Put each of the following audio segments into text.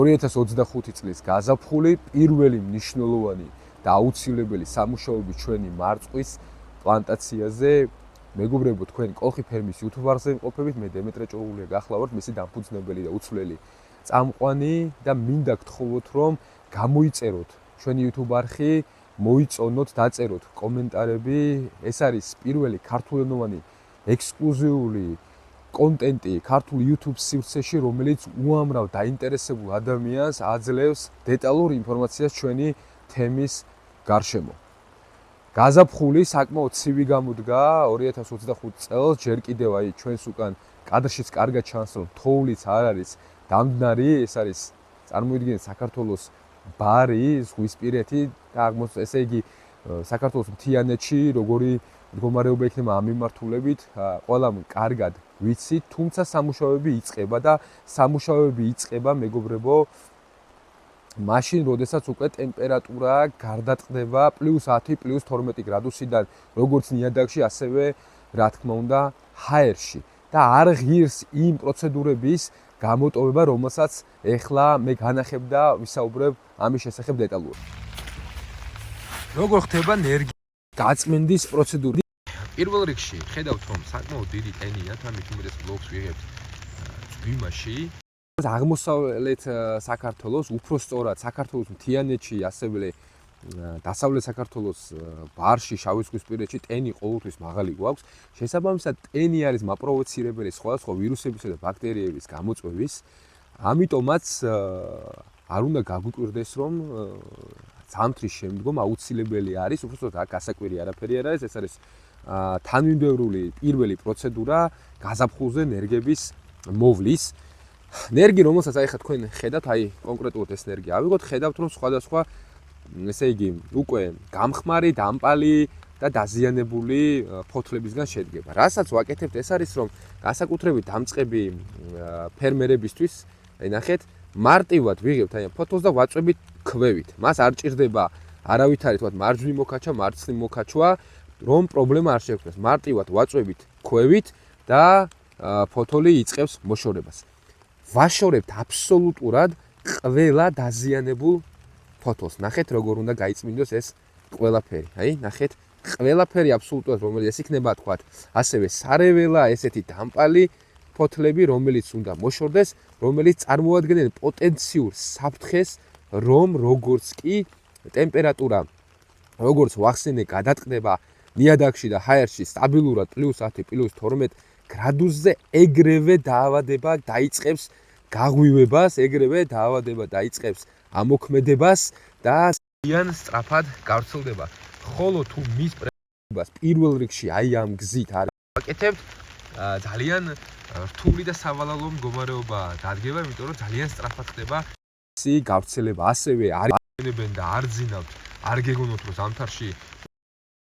2025 წლის გაზაფხული პირველი მნიშვნელოვანი და აუცილებელი სამუშაოები ჩვენი მარწყვის პლანტაციაზე. მეგობრებო, თქვენ კოლხი ფერმის YouTube არხზე იმყოფებით, მე დემეტრე ჭოღულია გახლავართ, მისი დამფუძნებელი და უცვლელი წამყვანი და მინდა გთხოვოთ, რომ გამოიწეროთ ჩვენი YouTube არხი, მოიწონოთ, დაწეროთ კომენტარები. ეს არის პირველი ქართულენოვანი ექსკლუზიური კონტენტი ქართულ YouTube სივრცეში, რომელიც უამრავ დაინტერესებულ ადამიანს აძლევს დეტალურ ინფორმაციას ჩვენი თემის გარშემო. გაზაფხული საკმაოდ ცივი გამოდგა 2025 წელს, ჯერ კიდევ აი ჩვენს უკან კადრშიც კარგად ჩანს, რომ თოვლიც არ არის დამდნარი, ეს არის წარმოიდგინეთ საქართველოს ბარი, ზღვისპირეთი და ესე იგი საქართველოს მთიანეთში როგორი მდგომარეობა იქნება ამ მიმართულებით, ყველამ კარგად ვიცით, თუმცა სამუშაოები იწყება და სამუშაოები იწყება, მეგობრებო, მაშინ, როდესაც უკვე ტემპერატურა გარდატყდება +10, +12 გრადუსიდან, როგორც ნიადაგში, ასევე, რა თქმა უნდა, ჰაერში და არ ღირს იმ პროცედურების გამოტოვება, რომელსაც ეხლა მე განახებ და ვისაუბრებ ამის შესახებ დეტალურად. როგორ ხდება ენერგიის გაწმენდის პროცედურა? პირველ რიგში ხედავთ, რომ საკმაოდ დიდი ტენია, ამით უმეტეს ბლოგს ვიღებთ წვიმაში. აღმოსავლეთ საქართველოს, უფრო სწორად საქართველოს მთიანეთში, ასევე დასავლეთ საქართველოს ბარში, შავიზღვისპირეთში ტენი ყოველთვის მაღალი გვაქვს. შესაბამისად, ტენი არის მაპროვოცირებელი სხვადასხვა ვირუსებისა და ბაქტერიების გამოწვევის. ამიტომაც არ უნდა გაგვიკვირდეს, რომ ზამთრის შემდგომ აუცილებელი არის, უბრალოდ აქ გასაკვირი არაფერი არ არის, ეს არის თანმიმდევრული პირველი პროცედურა გაზაფხულზე ენერგების მოვლის. ენერგი, რომელსაც აი ხა თქვენ ხედავთ, აი კონკრეტულად ეს ენერგი ავიღოთ, ხედავთ, რომ სხვადასხვა, ესე იგი, უკვე გამხმარი, დამპალი და დაზიანებული ფოთლებისგან შედგება. რასაც ვაკეთებთ, ეს არის, რომ განსაკუთრებით დამწყები ფერმერებისთვის, აი ნახეთ, მარტივად ვიღებთ აი ფოთოლს და ვაწვევით ქვევით. მას არ ჭირდება არავითარი თქვა მარჯვნივ მოკაჩვა, მარცხნივ მოკაჩვა, რომ პრობლემა არ შეექმნას. მარტივად ვაწვევით ქვევით და ფოთოლი იწყებს მოშორებას. ვაშორებთ აბსოლუტურად ყველა დაზიანებულ ფოთოლს. ნახეთ, როგორ უნდა გაიწმინდოს ეს ყველაფერი. აი, ნახეთ, ყველაფერი აბსოლუტურად, რომელიც იქნება, თქვა, ასევე სარეველა, ესეთი დამპალი ფოთლები, რომელიც უნდა მოშორდეს, რომელიც წარმოადგენენ პოტენციურ საფრთხეს, რომ როგორც კი ტემპერატურა, როგორც ვახსენე, გადატყდება ნიადაგში და ჰაერში სტაბილურად +10, +12 გრადუსზე, ეგრევე დაავადება დაიწყებს გაღვივებას, ეგრევე დაავადება დაიწყებს ამოქმედებას და ძალიან სწრაფად გავრცელდება. ხოლო თუ მის პრევენციას პირველ რიგში აი ამ გზით არ ვაკეთებთ, ძალიან რთული და სავალალო მდგომარეობა დადგება, იმიტომ რომ ძალიან სწრაფად ხდება ისი გავრცელება. ასევე არ იყენებენ და არ ძინავთ, არ გეგონოთ რომ ზამთარში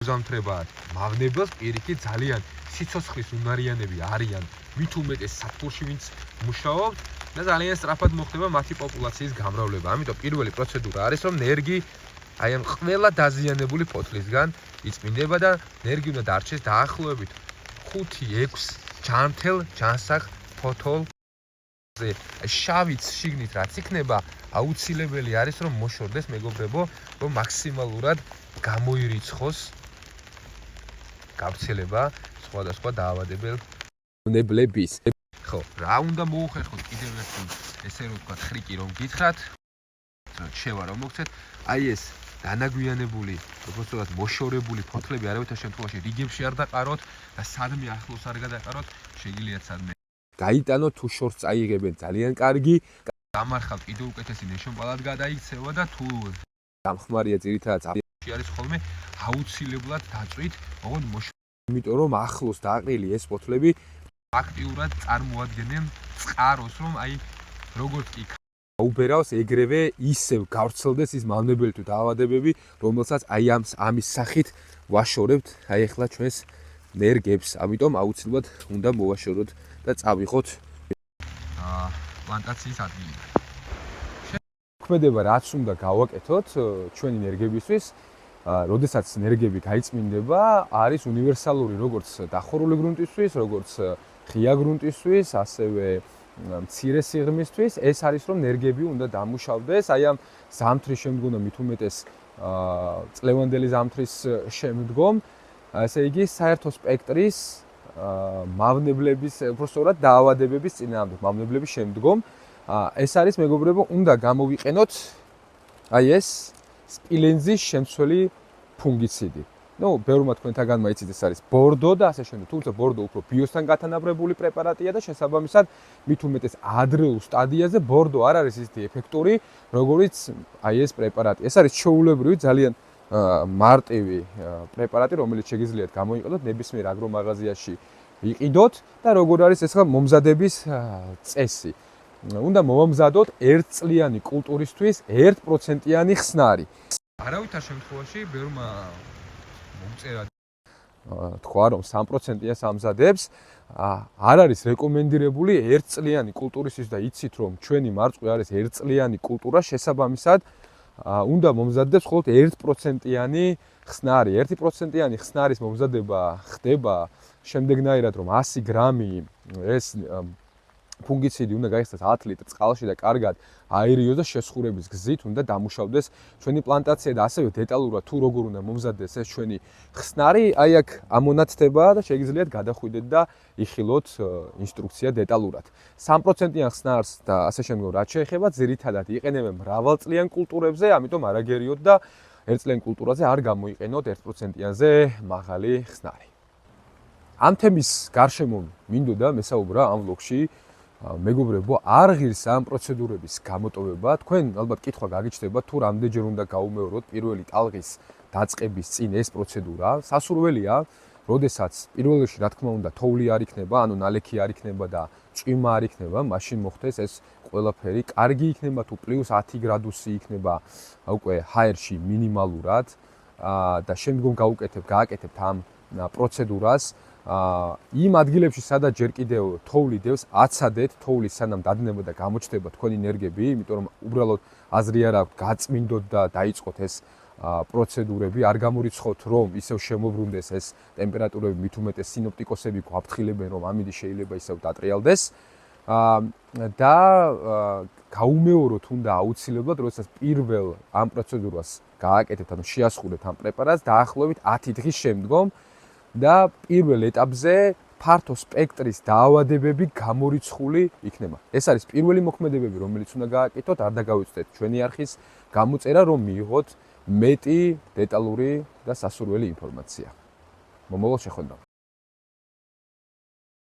ზამთრება მავნებელს, პირიქით ძალიან სიცოცხლის უნარიანები არიან, მით უმეტეს სათბურში ვინც მუშაობთ და ძალიან სწრაფად მოხდება მათი პოპულაციის გამრავლება. ამიტომ პირველი პროცედურა არის, რომ ენერგი აი ამ ყველა დაზიანებული ფოთლისგან იწმინდება და ენერგი უნდა დარჩეს დაახლოებით 5-6 ჯანმრთელ ჯანსაღ ფოთოლზე. შავიც შიგნით რაც იქნება, აუცილებელი არის, რომ მოშორდეს, მეგობრებო, რომ მაქსიმალურად გამოირიცხოს გავრცელება სხვადასხვა დაავადებელნებლების. ხო, რა უნდა მოუხერხოთ კიდევ ერთი, ესე რომ ვთქვათ, ხრიკი რომ გითხრათ, შევა რომ მოგცეთ, აი ეს დანაგვიანებული, უბრალოდ მოშორებული ფოთლები არავითარ შემთხვევაში რიგებში არ დაყაროთ და სადმე ახლოს არ გადაყაროთ, შეგიძლიათ სადმე გაიტანოთ, თუ შორს წაიღებენ ძალიან კარგი, გამარხავთ კიდევ უკეთესი ნეშომპალად გადაიქცევა და თუ გამხმარია ძირითადად არის ხოლმე აუცილებლად დაწვით, ოღონდ იმიტომ რომ ახლოს დაყრილი ეს ფოთლები აქტიურად წარმოადგენენ წყაროს, რომ აი როგორც კი აუბერავს, ეგრევე ისევ გავრცელდეს ის მავნებელი თუ დაავადებები, რომელსაც აი ამის სახით ვაშორებთ აი ახლა ჩვენს ენერგებს. ამიტომ აუცილებლად უნდა მოვაშოროთ და წავიღოთ პლანტაციის ადგილიდან. მოქმედება რაც უნდა გავაკეთოთ ჩვენი ენერგებისთვის, როდესაც ენერგები გაიწმინდება, არის უნივერსალური როგორც დახურული გრუნტისთვის, როგორც ღია გრუნტისთვის, ასევე მცირე სიღრმისთვის, ეს არის რომ ნერგები უნდა დამუშავდეს, აი ამ ზამთრის შემდგომ და მით უმეტეს წლევანდელი ზამთრის შემდგომ, ესე იგი საერთო სპექტრის მავნებლების, უბრალოდ დაავადებების წინააღმდეგ, მავნებლების შემდგომ, ეს არის მეგობრებო, უნდა გამოვიყენოთ აი ეს სპილენძის შემცველი ფუნგიციდი. ნუ, ბევრმა თქვენთაგანმა იცით, ეს არის ბორდო და ასე შემდეგ. თუმცა ბორდო უფრო ბიოსთან გათანაბრებული პრეპარატია და შესაბამისად მით უმეტეს ადრეულ სტადიაზე ბორდო არ არის ისეთი ეფექტური, როგორიც აი ეს პრეპარატი. ეს არის ჩვეულებრივი ძალიან მარტივი პრეპარატი, რომელიც შეგიძლიათ გამოიყენოთ ნებისმიერ აგრომაღაზიაში იყიდოთ და როგორ არის ეს მომზადების წესი. უნდა მომზადოთ 1 წლიანი კულტურისთვის 1%-იანი ხსნარი. არავითარ შემთხვევაში ბევრმა მომწერა თქვა რომ 3%-იან ამზადებს, არ არის რეკომენდირებული 1 წლიანი კულტურისთვის და იცით რომ ჩვენი მარწყვი არის 1 წლიანი კულტურა, შესაბამისად უნდა მომზადდეს მხოლოდ 1%-იანი ხსნარი. 1%-იანი ხსნარის მომზადება ხდება შემდეგნაირად რომ 100 გრამი ეს ფუნგიციდი უნდა გაიხსნას 10 ლიტრ წყალში და კარგად აერიოს და შესხურების გზით უნდა დამუშავდეს ჩვენი პლანტაცია და ასევე დეტალურად თუ როგორ უნდა მომზადდეს ეს ჩვენი ხსნარი, აი აქ ამონათდებაა და შეგიძლიათ გადახვიდეთ და იხილოთ ინსტრუქცია დეტალურად. 3%-იან ხსნარს და ასე შემდგომ რაც შეეხება, ძირითადად იყენებენ მრავალწლიან კულტურებზე, ამიტომ არაგერიოთ და 1 წლიან კულტურაზე არ გამოიყენოთ 1%-იანზე მაღალი ხსნარი. ამ თემის გარშემო მინდოდა მესაუბრა ამ ბლოგში. მეგობრებო, არ ღირს ამ პროცედურების გამოტოვება. თქვენ ალბათ კითხვა გაგიჩნდება, თუ რამდენჯერ უნდა გაუმეოროთ პირველი ტალღის დაწყების წინ ეს პროცედურა. სასურველია, როდესაც პირველ რიგში რა თქმა უნდა თოვლი არ იქნება, ანუ ნალექი არ იქნება და ჭვიმა არ იქნება, მაშინ მოხდეს ეს ყველაფერი. კარგი იქნება თუ +10 გრადუსი იქნება უკვე ჰაერში მინიმალურად და შემდგომ გააკეთებთ ამ პროცედურას. იმ ადგილებში, სადაც ჯერ კიდევ თოვლი დევს, აცადეთ თოვლის სანამ დადნება და გამოჩნდება თქვენი ნერგები, იმიტომ რომ უბრალოდ აზრი არ აქვს გაწმინდოთ და დაიწყოთ ეს პროცედურები, არ გამორიცხოთ რომ ისევ შემოbrunდეს ეს ტემპერატურები, მით უმეტეს სინოპტიკოსები გვაფრთხილებენ რომ ამინდი შეიძლება ისევ დატრიალდეს და გაუმეოროთ უნდა აუცილებლად, როდესაც პირველ ამ პროცედურას გააკეთებთ, ანუ შეასხურეთ ამ პრეპარატს დაახლოებით 10 დღის შემდგომ და პირველ ეტაპზე ფართო სპექტრის დაავადებები გამორიცხული იქნება. ეს არის პირველი მოქმედებები, რომელიც უნდა გააკეთოთ, არ დაგავიწყდეთ ჩვენი არხის გამოწერა, რომ მიიღოთ მეტი დეტალური და სასურველი ინფორმაცია. მომავალ შეხვედრამდე.